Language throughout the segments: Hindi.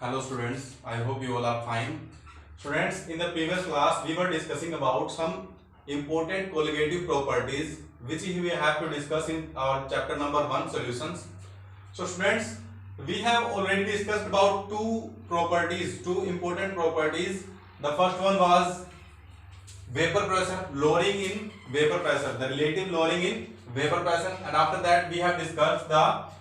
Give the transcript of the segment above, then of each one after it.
Hello students, I hope you all are fine. Students, in the previous class we were discussing about some important colligative properties which we have to discuss in our chapter number 1 solutions. So students, we have already discussed about two important properties. The first one was vapor pressure, lowering in vapor pressure, the relative lowering in vapor pressure, and after that we have discussed the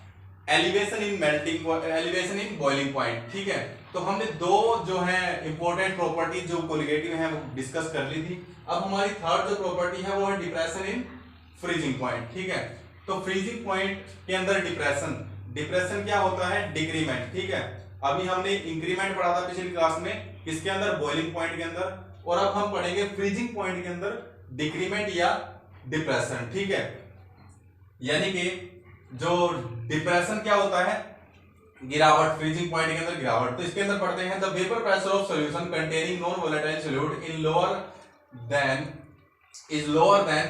elevation in boiling point. ठीक है, तो हमने दो जो है इंपॉर्टेंट प्रॉपर्टी जो कोलिगेटिव है वो डिस्कस कर ली थी। अब हमारी थर्ड जो प्रॉपर्टी है वो है डिप्रेशन इन फ्रीजिंग पॉइंट। ठीक है, तो फ्रीजिंग पॉइंट के अंदर डिप्रेशन क्या होता है? डिक्रीमेंट। ठीक है, अभी हमने इंक्रीमेंट पढ़ा था पिछली क्लास में, किसके अंदर? बॉइलिंग पॉइंट के अंदर, और अब हम पढ़ेंगे फ्रीजिंग पॉइंट के अंदर डिक्रीमेंट या डिप्रेशन। ठीक है, यानी कि जो डिप्रेशन क्या होता है? गिरावट, फ्रीजिंग पॉइंट के अंदर गिरावट। तो इसके अंदर पढ़ते हैं the vapour pressure of solution containing non volatile solute in lower than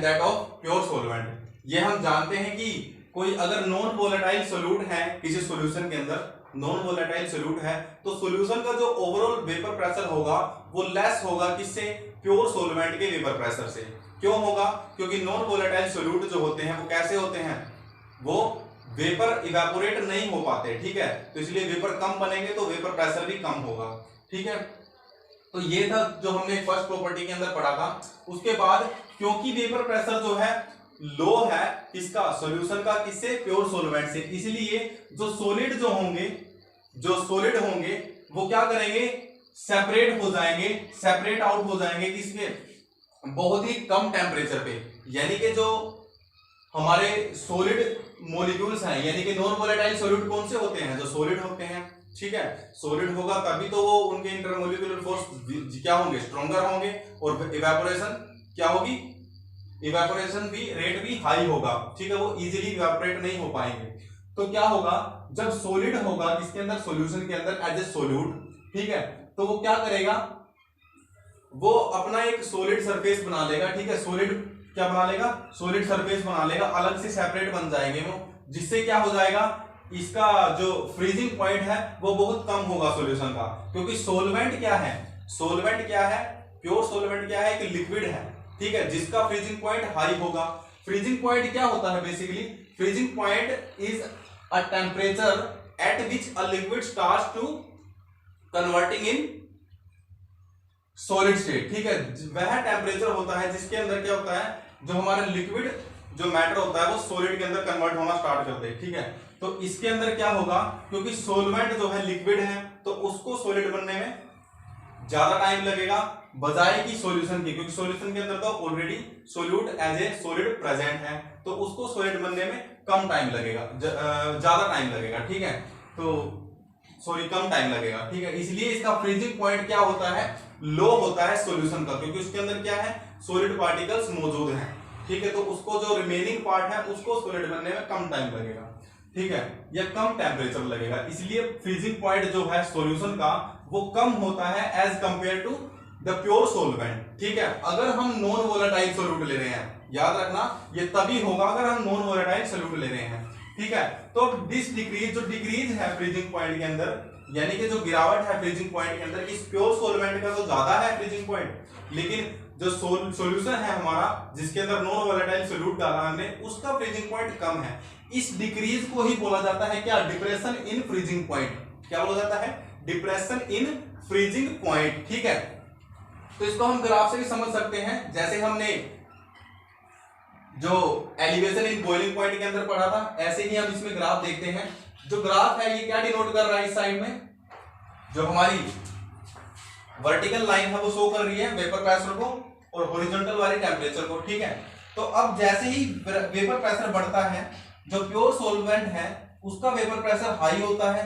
that of pure solvent. ये हम जानते हैं कि कोई अगर नॉन वोलेटाइल सॉल्यूट है किसी सॉल्यूशन के अंदर, नॉन वोलेटाइल सॉल्यूट है, तो सॉल्यूशन का जो ओवरऑल वेपर प्रेशर होगा वो लेस होगा किससे? प्योर सॉल्वेंट के वेपर प्रेशर से। क्यों होगा? क्योंकि नॉन वोलेटाइल सॉल्यूट जो होते हैं वो कैसे होते हैं? वो वेपर इवेपोरेट नहीं हो पाते। ठीक है, तो इसलिए वेपर कम बनेंगे तो वेपर प्रेशर भी कम होगा। ठीक है, तो ये था जो हमने फर्स्ट प्रॉपर्टी के अंदर पढ़ा था। उसके बाद क्योंकि वेपर प्रेशर जो है लो है किसका? सॉल्यूशन का। किससे? प्योर सॉल्वेंट से। इसलिए जो सॉलिड होंगे वो क्या करेंगे? सेपरेट आउट हो जाएंगे किसके? बहुत ही कम टेम्परेचर पे। यानी कि जो हमारे सॉलिड मॉलिक्यूल्स हैं, यानी कि नॉन वोलेटाइल सॉल्यूट कौन से होते हैं? जो सॉलिड होते हैं। ठीक है, सॉलिड होगा तभी तो वो उनके इंटरमोलिक्यूलर फोर्स क्या होंगे? स्ट्रॉन्गर होंगे, और इवेपोरेशन क्या होगी? इवेपोरेशन भी रेट भी हाई होगा। ठीक है, वो इजीली इवेपोरेट नहीं हो पाएंगे। तो क्या होगा? जब सॉलिड होगा इसके अंदर, सॉल्यूशन के अंदर एज ए सोल्यूट, ठीक है, तो वो क्या करेगा? वो अपना एक सॉलिड सरफेस बना लेगा। ठीक है, सॉलिड क्या बना लेगा? सॉलिड सरफेस बना लेगा, अलग से सेपरेट बन जाएंगे वो, जिससे क्या हो जाएगा? इसका जो फ्रीजिंग पॉइंट है वो बहुत कम होगा सॉल्यूशन का। क्योंकि सॉल्वेंट क्या है? प्योर सॉल्वेंट क्या है? एक लिक्विड है। ठीक है, जिसका फ्रीजिंग पॉइंट हाई होगा। फ्रीजिंग पॉइंट क्या होता है? Basically freezing point is a temperature at which a liquid starts to converting in solid state. ठीक है, वह टेम्परेचर होता है जिसके अंदर क्या होता है? जो हमारा लिक्विड जो मैटर होता है वो सॉलिड के अंदर कन्वर्ट होना स्टार्ट कर दे। ठीक है, तो इसके अंदर क्या होगा? क्योंकि सॉल्वेंट जो है लिक्विड है, तो उसको सॉलिड बनने में ज्यादा टाइम लगेगा बजाय की सॉल्यूशन की, क्योंकि सॉल्यूशन के अंदर तो already solute as a solid present है, तो उसको सॉलिड बनने में कम टाइम लगेगा, ज्यादा टाइम लगेगा। ठीक है, तो कम टाइम लगेगा। ठीक है, इसलिए इसका फ्रीजिंग पॉइंट क्या होता है? लो होता है सॉल्यूशन का, क्योंकि उसके अंदर क्या है? सॉलिड पार्टिकल्स मौजूद हैं। ठीक है, तो उसको जो रिमेनिंग पार्ट है उसको सॉलिड बनने में कम टाइम लगेगा। ठीक है, या कम टेम्परेचर लगेगा, इसलिए फ्रीजिंग पॉइंट जो है सॉल्यूशन का वो कम होता है as compare to the pure solvent. ठीक है, अगर हम नॉन वोलेटाइल सॉल्यूट ले रहे हैं, याद रखना ये तभी होगा अगर हम नॉन वोलेटाइल सॉल्यूट ले रहे हैं। ठीक है, तो जो डिक्रीज है फ्रीजिंग पॉइंट के अंदर, यानी कि जो गिरावट है फ्रीजिंग पॉइंट के अंदर, इस प्योर सॉल्वेंट का तो ज्यादा है फ्रीजिंग पॉइंट, लेकिन जो सॉल्यूशन है हमारा जिसके अंदर नॉन वोलेटाइल सॉल्यूट डाला हमने, उसका फ्रीजिंग पॉइंट कम है। इस डिक्रीज को ही बोला जाता है क्या? Depression in freezing point. क्या बोला जाता है? Depression in freezing point. ठीक है, तो इसको हम ग्राफ से भी समझ सकते हैं, जैसे हमने जो एलिवेशन इन बॉइलिंग पॉइंट के अंदर पढ़ा था, ऐसे ही हम इसमें ग्राफ देखते हैं। जो ग्राफ है ये क्या डिनोट कर रहा है? इस साइड में जो हमारी वर्टिकल लाइन है वो शो कर रही है वेपर प्रेशर को, और हॉरिजॉन्टल वाली टेम्परेचर को। ठीक है, तो अब जैसे ही वेपर प्रेशर बढ़ता है, जो प्योर सॉल्वेंट है उसका वेपर प्रेशर हाई होता है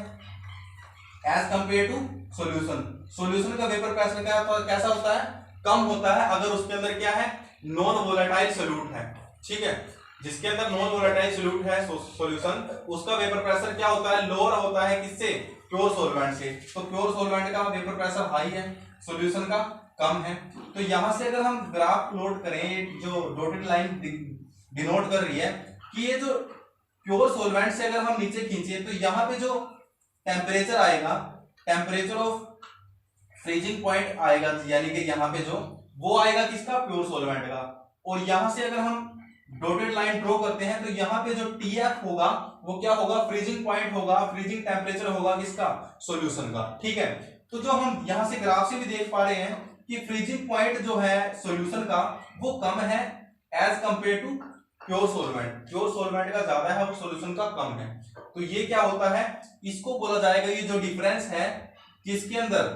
एज कंपेयर टू सॉल्यूशन का वेपर प्रेशर कैसा होता है? कम होता है, अगर उसके अंदर क्या है? नॉन वोलेटाइल सॉल्यूट है। ठीक है, जिसके अंदर नॉन वोलेटाइल सॉल्यूट है सॉल्यूशन, उसका वेपर प्रेशर क्या होता है? लोअर होता है। किससे? प्योर सॉल्वेंट से। तो प्योर सॉल्वेंट का वेपर प्रेशर हाई है, सॉल्यूशन का कम है। तो यहां से अगर हम ग्राफ प्लॉट करें, जो डॉटेड लाइन डिनोट कर रही है कि ये जो प्योर सॉल्वेंट से अगर हम नीचे खींचे, तो यहाँ पे जो टेम्परेचर आएगा टेम्परेचर ऑफ फ्रीजिंग पॉइंट आएगा, यानी कि यहाँ पे जो वो आएगा किसका, प्योर सॉल्वेंट का। और यहां से अगर हम डॉटेड लाइन ड्रॉ करते हैं तो यहाँ पे जो TF होगा वो क्या होगा, फ्रीजिंग पॉइंट होगा, फ्रीजिंग टेम्परेचर होगा किसका, सॉल्यूशन का। ठीक है, तो जो हम यहाँ से ग्राफ से भी देख पा रहे हैं कि फ्रीजिंग पॉइंट जो है सॉल्यूशन का वो कम है as compare to pure solvent. Pure solvent का ज्यादा है, वो सॉल्यूशन का कम है। तो ये क्या होता है, इसको बोला जाएगा, ये जो डिफरेंस है किसके अंदर,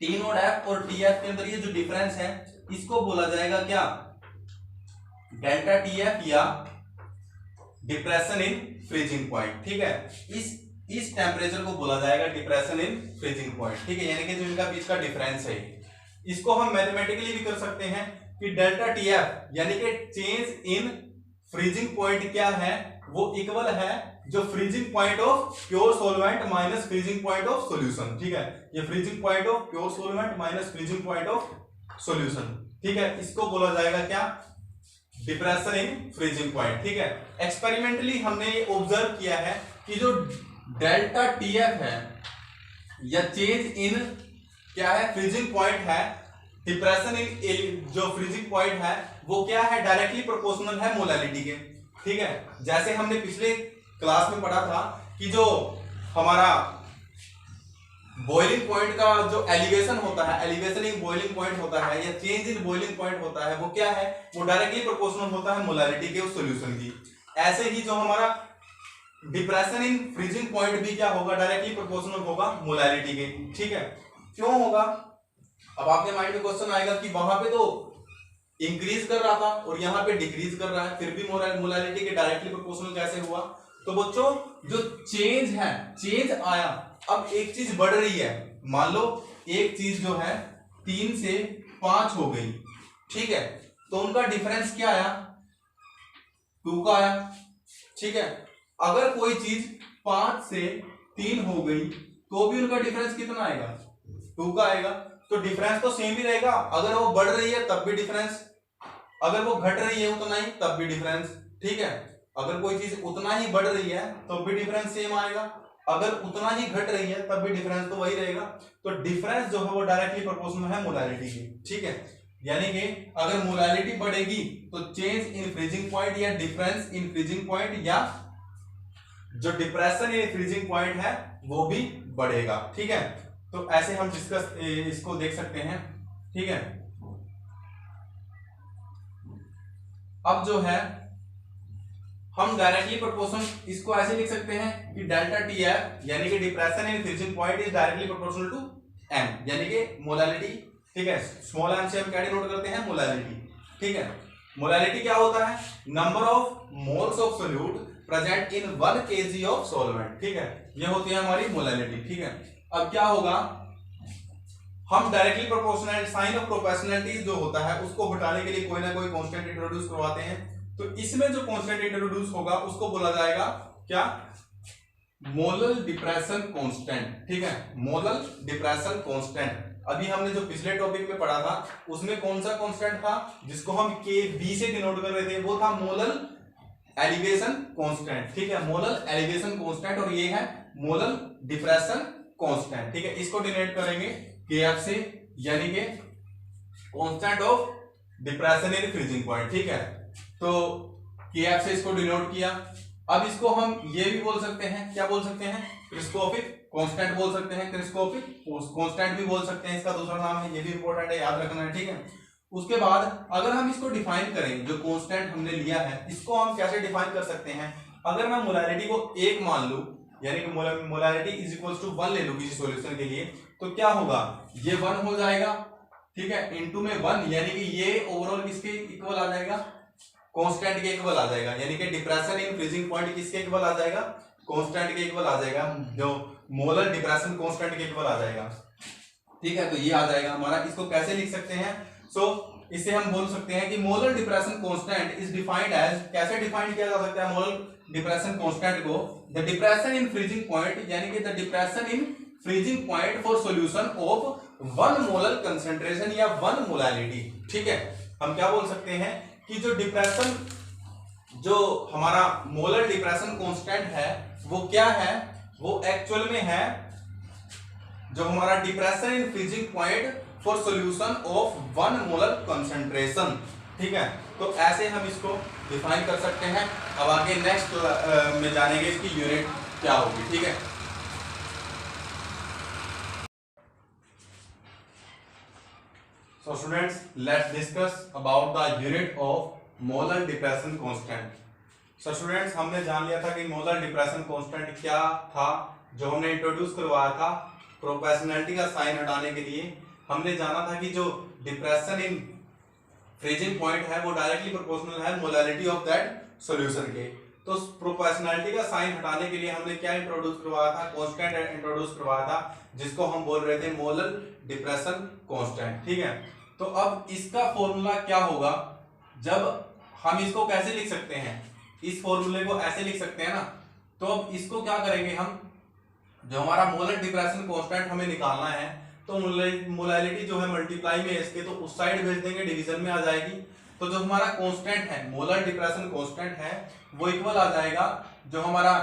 T नोड F और TF के अंदर ये जो डिफरेंस है इसको बोला जाएगा क्या, डेल्टा TF या डिप्रेशन इन फ्रीजिंग पॉइंट। ठीक है, इस टेम्परेचर को बोला जाएगा डिप्रेशन इन फ्रीजिंग पॉइंट। ठीक है, यानी कि जो इनका बीच का डिफरेंस है, इसको हम मैथमेटिकली भी कर सकते हैं कि डेल्टा TF यानी कि चेंज इन फ्रीजिंग पॉइंट क्या है, वो इक्वल है जो freezing point of pure solvent minus freezing point of solution. ठीक है, ये freezing point of pure solvent minus freezing point of solution. ठीक है, इसको बोला जाएगा क्या, डिप्रेशन इन फ्रीजिंग पॉइंट। ठीक है, एक्सपेरिमेंटली हमने ये ऑब्जर्व किया है कि जो डेल्टा TF है या चेंज इन क्या है, फ्रीजिंग पॉइंट है, डिप्रेशन इन जो फ्रीजिंग पॉइंट है वो क्या है, डायरेक्टली प्रोपोर्शनल है मोलालिटी के। ठीक है, जैसे हमने पिछले क्लास में पढ़ा था कि जो हमारा बॉइलिंग पॉइंट का जो एलिवेशन होता है, एलिवेशन इन बॉइलिंग पॉइंट होता है या चेंज इन बॉइलिंग पॉइंट होता है, वो क्या है, वो डायरेक्टली प्रोपोर्शनल होता है मोलालिटी के उस सॉल्यूशन की। ऐसे ही जो हमारा डिप्रेशन इन फ्रीजिंग पॉइंट भी क्या होगा, डायरेक्टली प्रोपोर्शनल होगा मोलालिटी के। ठीक है, क्यों होगा, अब आपके माइंड में क्वेश्चन आएगा कि वहां पे तो इंक्रीज कर रहा था और यहाँ पे डिक्रीज कर रहा है, फिर भी मोलालिटी के डायरेक्टली प्रोपोर्शनल कैसे हुआ। तो बच्चों जो चेंज है, चेंज आया, अब एक चीज बढ़ रही है, मान लो एक चीज जो है 3 से 5 हो गई। ठीक है, तो उनका डिफरेंस क्या आया, 2 का आया। ठीक है, अगर कोई चीज 5 से 3 हो गई तो भी उनका डिफरेंस कितना आएगा, 2 का आएगा। तो डिफरेंस तो सेम ही रहेगा, अगर वो बढ़ रही है तब भी डिफरेंस, अगर वो घट रही है उतना ही तब भी डिफरेंस। ठीक है, अगर कोई चीज उतना ही बढ़ रही है तो भी डिफरेंस सेम आएगा, अगर उतना ही घट रही है तब भी डिफरेंस तो वही रहेगा। तो डिफरेंस जो है वो डायरेक्टली प्रोपोर्शनल है मोलालिटी की। ठीक है, यानी कि अगर मोलालिटी बढ़ेगी तो चेंज इन फ्रीजिंग पॉइंट या डिफरेंस इन फ्रीजिंग पॉइंट या जो डिप्रेशन इन फ्रीजिंग पॉइंट है वो भी बढ़ेगा। ठीक है, तो ऐसे हम डिस्कस इसको देख सकते हैं। ठीक है, अब जो है हम डायरेक्टली प्रोपोर्शनल इसको ऐसे लिख सकते हैं कि डेल्टा TF यानी कि depression in freezing point is directly proportional to m, यानी कि मोलालिटी। ठीक है, स्मॉल m से हम क्या डिनोट करते हैं, मोलालिटी। ठीक है, मोलालिटी क्या होता है, number of moles of solute present in 1 kg of solvent. ठीक है, ये होती है हमारी मोलालिटी। ठीक है, अब क्या होगा, हम directly proportional sign of proportionality जो होता है उसको घटाने के लिए कोई ना कोई कांस्टेंट इंट्रोड्यूस करवाते हैं। तो इसमें जो कांस्टेंट इंट्रोड्यूस होगा उसको बोला जाएगा क्या, मोलल डिप्रेशन कांस्टेंट। ठीक है, मोलल डिप्रेशन कांस्टेंट। अभी हमने जो पिछले टॉपिक में पढ़ा था उसमें कौन सा कांस्टेंट था जिसको हम KB से डिनोट कर रहे थे, वो था मोलल एलिवेशन कांस्टेंट। ठीक है, मोलल एलिवेशन कांस्टेंट, और ये है मोलल डिप्रेशन कांस्टेंट। ठीक है, इसको डिनोट करेंगे KF से, यानी कि constant of depression in freezing point. ठीक है, तो KF से इसको डिनोट किया। अब इसको हम ये भी बोल सकते हैं, क्या बोल सकते हैं, क्रिस्कोपिक कांस्टेंट बोल सकते हैं, क्रिस्कोपिक कांस्टेंट भी बोल सकते हैं, इसका दूसरा नाम है, ये भी इंपॉर्टेंट है, याद रखना है। ठीक है, उसके बाद अगर हम इसको डिफाइन करें, जो कांस्टेंट हमने लिया है इसको हम कैसे डिफाइन कर सकते हैं, अगर मैं मोलालिटी को 1 मान लूं, यानी कि मोलालिटी इज इक्वल्स टू 1 ले लूं किसी सॉल्यूशन के लिए, तो क्या होगा, ये 1 हो जाएगा। ठीक है, इनटू में 1, यानी कि ये ओवरऑल किसके इक्वल आ जाएगा, कांस्टेंट के इक्वल आ जाएगा, यानी कि डिप्रेशन इन फ्रीजिंग पॉइंट किसके इक्वल आ जाएगा, कांस्टेंट के इक्वल आ जाएगा, जो मोलर डिप्रेशन कांस्टेंट के इक्वल आ जाएगा। ठीक है, तो ये आ जाएगा हमारा। इसको कैसे लिख सकते हैं, इससे हम बोल सकते हैं कि molar depression constant is defined as, कैसे डिफाइन किया जा सकता है मोलर डिप्रेशन कांस्टेंट को, the depression in freezing point, यानी कि the depression in freezing point for solution of 1 molar concentration या 1 मोलालिटी। ठीक है, हम क्या बोल सकते हैं कि जो डिप्रेशन, जो हमारा मोलर डिप्रेशन कांस्टेंट है वो क्या है, वो एक्चुअल में है जो हमारा depression in freezing point for solution of 1 molar concentration. ठीक है, तो ऐसे हम इसको डिफाइन कर सकते हैं। अब आगे नेक्स्ट में जानेंगे इसकी यूनिट क्या होगी। ठीक है, so students, let's discuss about the unit of molar depression constant. So students, हमने जान लिया था कि मोलर डिप्रेशन कांस्टेंट क्या था, जो हमने इंट्रोड्यूस करवाया था प्रोपोर्शनैलिटी का साइन हटाने के लिए। हमने जाना था कि जो डिप्रेशन इन फ्रीजिंग पॉइंट है वो डायरेक्टली प्रोपोर्शनल है मोलारिटी ऑफ दैट सॉल्यूशन के। तो प्रोपोर्शनैलिटी का साइन हटाने के लिए हमने क्या इंट्रोड्यूस करवाया था, कांस्टेंट इंट्रोड्यूस करवाया था, जिसको हम बोल रहे थे मोलर डिप्रेशन कांस्टेंट। ठीक है, तो अब इसका फॉर्मूला क्या होगा, जब हम इसको कैसे लिख सकते हैं, इस फॉर्मूले को ऐसे लिख सकते हैं ना। तो अब इसको क्या करेंगे हम, जो हमारा मोलर डिप्रेशन कांस्टेंट हमें निकालना है, तो मोलैरिटी जो है मल्टीप्लाई में इसके, तो उस साइड भेज देंगे, डिवीजन में आ जाएगी। तो जो हमारा कांस्टेंट है, मोलर डिप्रेशन कांस्टेंट है, वो इक्वल आ जाएगा जो हमारा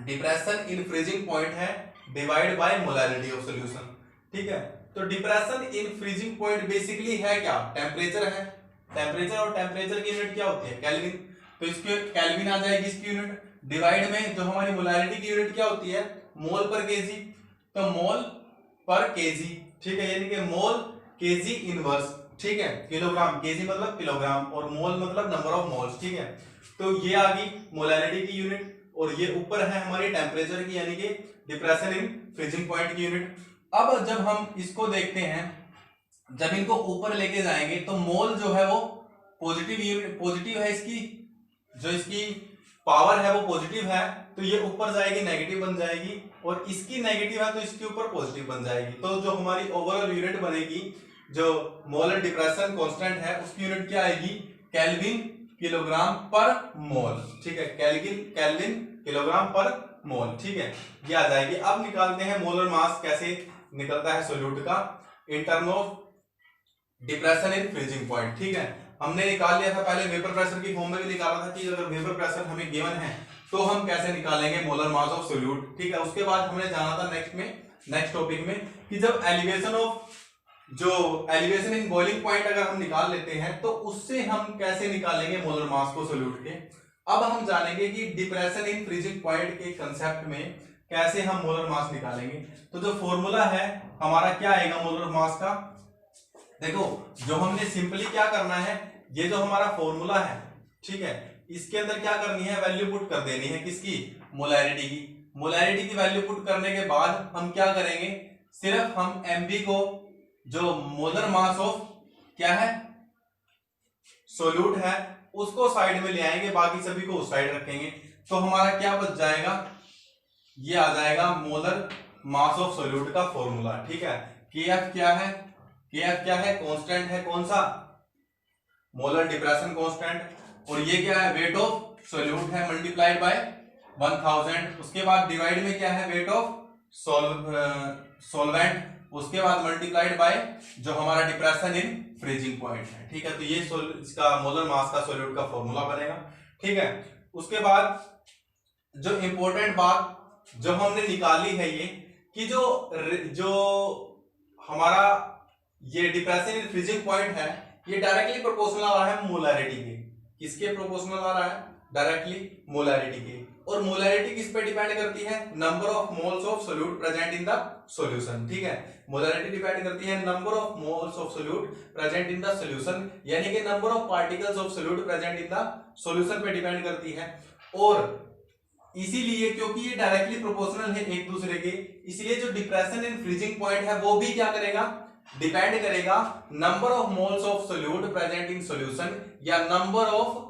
डिप्रेशन इन फ्रीजिंग पॉइंट है divide by molarity of solution. ठीक है, तो depression in freezing point basically है क्या, टेम्परेचर है। टेम्परेचर और टेम्परेचर की यूनिट क्या होती है, केल्विन। तो इसकी केल्विन आ जाएगी इसकी यूनिट, डिवाइड में जो हमारी मोलैरिटी की यूनिट क्या होती है, मोल पर केजी। तो मोल पर केजी, ठीक है, यानी कि मोल केजी इनवर्स। ठीक है, किलोग्राम, केजी मतलब किलोग्राम और मोल मतलब नंबर ऑफ मोल्स। ठीक है, तो ये आ गई मोलैरिटी की यूनिट, और ये ऊपर है हमारी टेम्परेचर की यानी कि डिप्रेशन इन फ्रीजिंग पॉइंट की यूनिट। अब जब हम इसको देखते हैं, जब इनको ऊपर लेके जाएंगे तो मोल जो है वो पॉजिटिव यूनिट, पॉजिटिव है इसकी, जो इसकी पावर है वो पॉजिटिव है, तो ये ऊपर जाएगी नेगेटिव बन जाएगी, और इसकी नेगेटिव है तो इसके ऊपर पॉजिटिव बन जाएगी। तो जो हमारी ओवरऑल यूनिट बनेगी, जो मोलर डिप्रेशन कांस्टेंट है, उसकी यूनिट क्या आएगी, केल्विन किलोग्राम पर मोल। ठीक है, केल्विन किलोग्राम पर मोल। ठीक है, ये आ जाएगी। अब निकालते हैं मोलर मास कैसे निकलता है सोल्यूट का in term of depression in freezing point. ठीक है, हमने निकाल लिया था पहले, वेपर प्रेशर की फॉर्म में भी निकाला था कि अगर वेपर प्रेशर हमें गिवन है तो हम कैसे निकालेंगे मोलर मास ऑफ सोल्यूट। ठीक है, उसके बाद हमने जाना था नेक्स्ट टॉपिक में कि जब एलिवेशन इन बॉइलिंग पॉइंट अगर हम निकाल लेते हैं तो उससे हम कैसे निकालेंगे मोलर मास को सोल्यूट के। अब हम जानेंगे कि डिप्रेशन इन फ्रीजिंग पॉइंट के कंसेप्ट में कैसे हम मोलर मास निकालेंगे। तो जो फॉर्मूला है हमारा क्या आएगा मोलर मास का, देखो जो हमने सिंपली क्या करना है, ये जो हमारा फॉर्मूला है, ठीक है, इसके अंदर क्या करनी है, वैल्यू पुट कर देनी है, किसकी, मोलैरिटी की। मोलैरिटी की वैल्यू पुट करने के बाद हम क्या करेंगे, सिर्फ हम एमबी को, जो मोलर मास ऑफ क्या है सोल्यूट है, उसको साइड में ले आएंगे, बाकी सभी को उस साइड रखेंगे। तो हमारा क्या बच जाएगा, ये आ जाएगा मोलर मास ऑफ सोल्यूट का फॉर्मूला। ठीक है, केएफ क्या है, केएफ क्या है, कांस्टेंट है, कौन सा, मोलर डिप्रेशन कांस्टेंट, और ये क्या है, वेट ऑफ सोल्यूट है मल्टीप्लाइड बाय 1000। उसके बाद डिवाइड में क्या है, वेट ऑफ सॉल्वेंट, उसके बाद मल्टीप्लाइड बाय जो हमारा डिप्रेशन इन फ्रीजिंग पॉइंट है। ठीक है, तो ये इसका मोलर मास का सोल्यूट का फॉर्मूला बनेगा। ठीक है, उसके बाद जो इंपॉर्टेंट बात जो हमने निकाली है ये कि जो हमारा ये डिप्रेशन इन फ्रीजिंग पॉइंट है, ये डायरेक्टली प्रोपोर्शनल आ रहा है मोलैरिटी के। किसके प्रोपोर्शनल आ रहा है, डायरेक्टली मोलैरिटी के। और मोलैरिटी किस पे डिपेंड करती है, number of moles of solute present in the solution. ठीक है, मोलैरिटी डिपेंड करती है number of moles of solute present in the solution, यानी कि number of particles of solute present in the solution पे डिपेंड करती है। और इसीलिए क्योंकि ये डायरेक्टली प्रोपोर्शनल है एक दूसरे के, इसलिए जो डिप्रेशन इन फ्रीजिंग पॉइंट है वो भी क्या करेगा, डिपेंड करेगा number of moles of solute present in solution या number of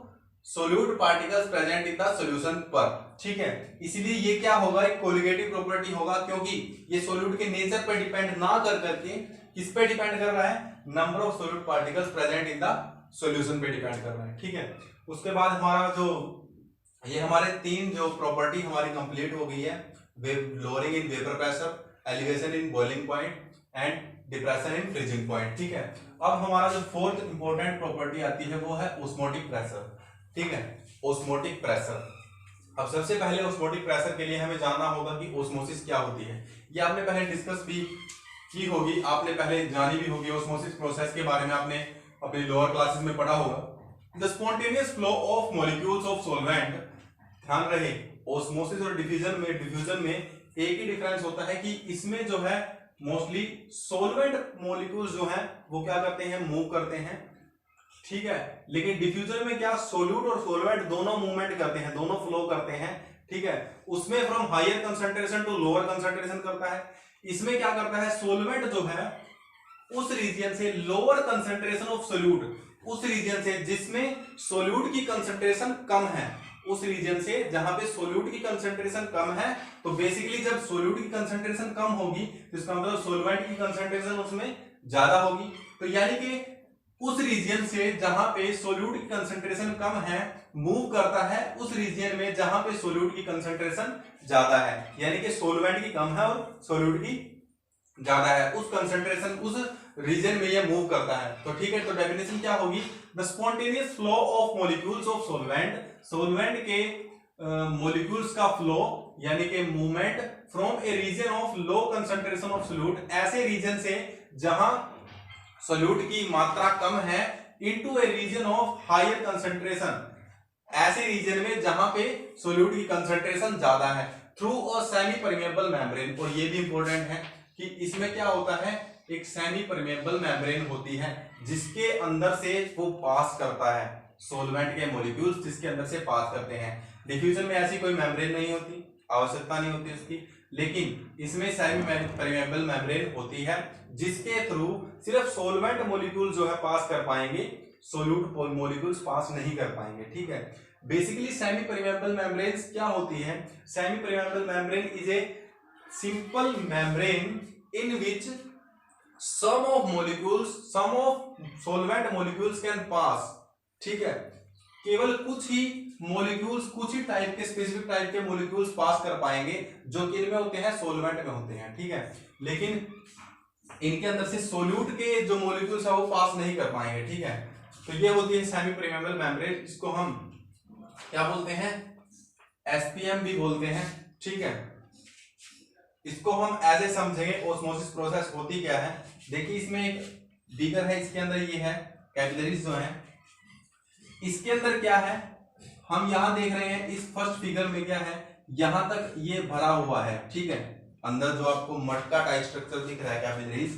solute particles present in the solution पर। ठीक है, इसलिए ये क्या होगा, एक कोलिगेटिव प्रॉपर्टी होगा, क्योंकि ये सोल्यूट के नेचर पर डिपेंड ना कर करके किस पे डिपेंड कर रहा है, number of solute particles present in the solution पे डिपेंड कर रहा है। ठीक है, उसके बाद हमारा जो ये हमारे तीन जो प्रॉपर्टी हमारी कंप्लीट हो गई है, lowering in vapour pressure, elevation in boiling point and depression in freezing point. ठीक है, अब हमारा जो फोर्थ इंपॉर्टेंट प्रॉपर्टी आती है वो है ऑस्मोटिक प्रेशर। ठीक है, ऑस्मोटिक प्रेशर। अब सबसे पहले ऑस्मोटिक प्रेशर के लिए हमें जानना होगा कि ऑस्मोसिस क्या होती है। ये आपने पहले डिस्कस भी की होगी, आपने पहले जानी भी होगी। ऑस्मोसिस प्रोसेस के बारे में आपने अपनी लोअर क्लासेस में पढ़ा होगा। The spontaneous flow of molecules of solvent, ध्यान रहे ऑस्मोसिस और डिफ्यूजन में एक ही डिफरेंस होता है कि इसमें जो है मोस्टली सॉल्वेंट मॉलिक्यूल्स जो है वो क्या करते हैं, मूव करते हैं, ठीक है। लेकिन डिफ्यूजन में क्या, सोल्यूट और सॉल्वेंट दोनों मूवमेंट करते हैं, दोनों फ्लो करते हैं, ठीक है। उसमें from higher concentration to lower concentration करता है। इसमें क्या करता है, सोल्वेंट जो है उस रीजन से लोअर कंसंट्रेशन ऑफ सोल्यूट, उस रीजन से जिसमें सोल्यूट की कंसंट्रेशन कम है, उस रीजन से जहां पे सोल्यूट की कंसंट्रेशन कम है, तो बेसिकली जब सोल्यूट की कंसंट्रेशन कम होगी तो इसका मतलब सोल्वेंट की कंसंट्रेशन उसमें ज्यादा होगी। तो यानी कि उस रीजन से जहां पे सोल्यूट की कंसंट्रेशन कम है मूव करता है उस रीजन में जहां पे सोल्यूट की कंसंट्रेशन ज्यादा है, यानी कि सोल्वेंट की कम है और सोल्यूट की ज्यादा है, उस कंसंट्रेशन उस रीजन में ये मूव करता है। तो ठीक है, तो डेफिनेशन क्या होगी, the spontaneous flow of molecules of solvent, solvent के मॉलिक्यूल्स का फ्लो यानी कि movement from a region of low concentration of solute, ऐसे रीजन से जहां सोल्यूट की मात्रा कम है, into a region of higher concentration, ऐसे रीजन में जहां पे सोल्यूट की कंसंट्रेशन ज्यादा है, through a semi permeable membrane. और ये भी इंपॉर्टेंट है कि इसमें क्या होता है, एक सेमी परमेबल मेम्ब्रेन होती है जिसके अंदर से वो पास करता है सॉल्वेंट के मॉलिक्यूल्स, जिसके अंदर से पास करते हैं। डिफ्यूजन में ऐसी कोई मेम्ब्रेन नहीं होती, आवश्यकता नहीं होती उसकी, लेकिन इसमें सेमी परमेबल मेम्ब्रेन होती है जिसके थ्रू सिर्फ सॉल्वेंट मॉलिक्यूल जो है पास कर पाएंगे, सोल्यूट मॉलिक्यूल्स पास नहीं कर पाएंगे, ठीक है। बेसिकली सेमी परमेबल मेम्ब्रेन्स क्या होती है, semi permeable membrane is a simple membrane in which some of solvent molecules can pass, ठीक है। केवल कुछ ही मॉलिक्यूल्स, कुछ ही टाइप के स्पेसिफिक टाइप के मॉलिक्यूल्स पास कर पाएंगे जो कि इनमें होते हैं, सॉल्वेंट में होते हैं, ठीक है। लेकिन इनके अंदर से सोल्यूट के जो मॉलिक्यूल्स है वो पास नहीं कर पाएंगे, ठीक है। तो ये होती है सेमी परमेबल मेम्ब्रेन, इसको हम क्या बोलते हैं, एसपीएम भी बोलते हैं, ठीक है। इसको हम ऐसे समझेंगे ऑस्मोसिस प्रोसेस होती क्या है। देखिए इसमें एक बीकर है, इसके अंदर ये है कैपिलरीज जो है, इसके अंदर क्या है, हम यहां देख रहे हैं इस फर्स्ट फिगर में क्या है, यहां तक ये भरा हुआ है, ठीक है। अंदर जो आपको मटका टाइप स्ट्रक्चर दिख रहा है कैपिलरीज,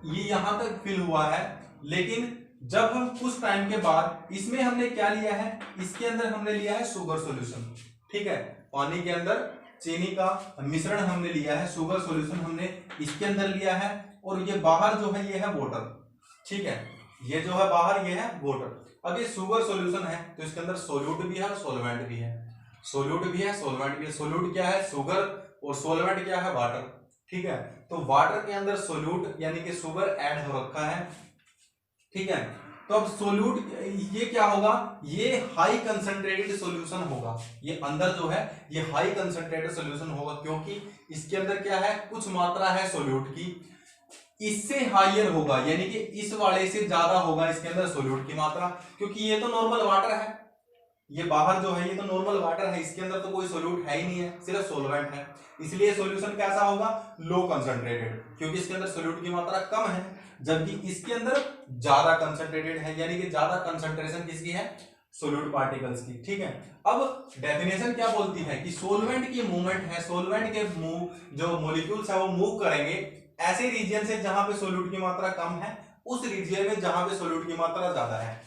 ये यहां तक फिल हुआ है। लेकिन जब हम कुछ टाइम के बाद इसमें हमने क्या लिया है, इसके अंदर हमने लिया है शुगर सॉल्यूशन, ठीक है। पानी के अंदर चीनी का मिश्रण हमने लिया है, शुगर सॉल्यूशन हमने इसके अंदर लिया है, और ये बाहर जो है ये है वाटर, ठीक है। ये जो है बाहर ये है वाटर। अब ये शुगर सॉल्यूशन है तो इसके अंदर सोल्यूट भी है और सॉल्वेंट भी है, सोल्यूट भी है सॉल्वेंट भी है। सोल्यूट क्या है, शुगर, और सॉल्वेंट क्या है, वाटर, ठीक है। तो वाटर के अंदर सोल्यूट यानी कि शुगर ऐड हो रखा है, ठीक है। तो अब सोल्यूट ये क्या होगा, ये हाई कंसंट्रेटेड सॉल्यूशन होगा, ये अंदर जो है ये हाई कंसंट्रेटेड सॉल्यूशन होगा, क्योंकि इसके अंदर क्या है, कुछ मात्रा है सोल्यूट की, इससे हाइयर होगा, यानी कि इस वाले से ज्यादा होगा इसके अंदर सोल्यूट की मात्रा, क्योंकि ये तो नॉर्मल वाटर है, ये बाहर जो है ये तो नॉर्मल वाटर है, इसके अंदर तो कोई सोल्यूट है ही नहीं है, सिर्फ सॉल्वेंट है। इसलिए सॉल्यूशन कैसा होगा, लो कंसंट्रेटेड, क्योंकि इसके अंदर सोल्यूट की मात्रा कम है, जबकि इसके अंदर ज्यादा कंसंट्रेटेड है, यानी कि ज्यादा कंसंट्रेशन किसकी है, सोल्यूट पार्टिकल्स की, ठीक है। अब डेफिनेशन क्या बोलती है कि सोल्वेंट की मूवमेंट है, सोल्वेंट के जो मॉलिक्यूल्स है वो मूव करेंगे ऐसे रीजन से जहां पे सोल्यूट की मात्रा कम है, उस रीजन में जहां पे सोल्यूट की मात्रा ज्यादा है।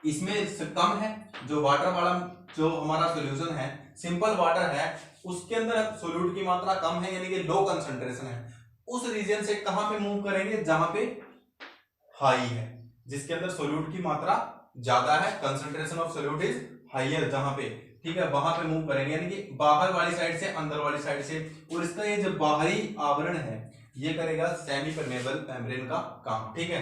इसमें कम है, जो वाटर वाला जो हमारा सॉल्यूशन है, सिंपल वाटर है, उसके अंदर सोल्यूट की मात्रा कम है, यानी कि लो कंसंट्रेशन है, उस रीजन से कहां पे मूव करेंगे, जहां पे हाई है, जिसके अंदर सोल्यूट की मात्रा ज्यादा है, concentration of solute is higher, जहां पे, ठीक है, वहां पे मूव करेंगे, यानी कि बाहर वाली साइड से अंदर वाली साइड से। और इसका ये जो बाहरी आवरण है ये करेगा सेमी परमेबल मेम्ब्रेन का काम, ठीक है।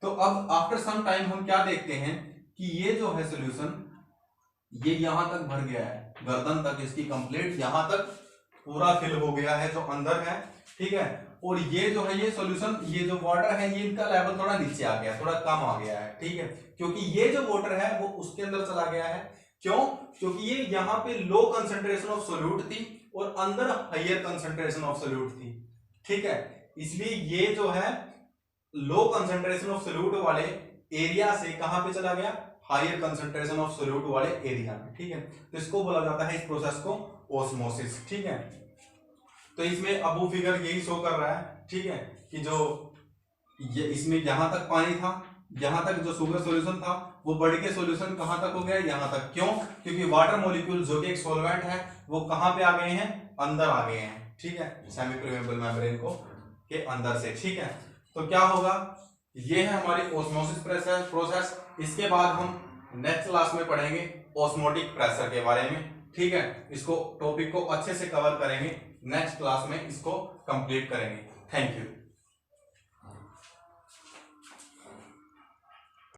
तो अब आफ्टर सम टाइम हम क्या देखते हैं कि ये जो है सॉल्यूशन ये यहां तक भर गया है, गर्दन तक इसकी कंप्लीट यहां तक पूरा फिल हो गया है जो अंदर है, ठीक है। और ये जो है ये सॉल्यूशन, ये जो वाटर है ये इनका लेवल थोड़ा नीचे आ गया, थोड़ा कम आ गया है, ठीक है, क्योंकि ये जो वाटर है वो उसके अंदर चला गया है, क्यों? क्योंकि ये यहाँ पे लो कंसंट्रेशन ऑफ सोल्यूट थी और अंदर हायर कंसंट्रेशन ऑफ सोल्यूट थी, ठीक है। इसलिए ये जो है लो कंसंट्रेशन ऑफ सोल्यूट वाले एरिया से कहां पे चला गया, हायर कंसंट्रेशन ऑफ सोल्यूट वाले एरिया में, ठीक है। तो इसको बोला जाता है, इस प्रोसेस को ओस्मोसिस, ठीक है। तो इसमें अब वो फिगर यही शो कर रहा है, ठीक है, कि जो ये इसमें यहां तक पानी था, यहां तक जो शुगर सॉल्यूशन था वो बढ़ के सॉल्यूशन कहां तक हो गया, यहां तक। क्यों? क्योंकि वाटर मॉलिक्यूल जो कि एक सॉल्वेंट है वो कहां पे आ गए हैं, अंदर आ गए हैं, ठीक है, सेमी परमेबल मेम्ब्रेन को के अंदर से, ठीक है। तो क्या होगा, ये है हमारी ओस्मोसिस प्रोसेस। इसके बाद हम नेक्स्ट क्लास में पढ़ेंगे ऑस्मोटिक प्रेशर के बारे में, ठीक है। इसको टॉपिक को अच्छे से कवर करेंगे, नेक्स्ट क्लास में इसको कंप्लीट करेंगे। Thank you.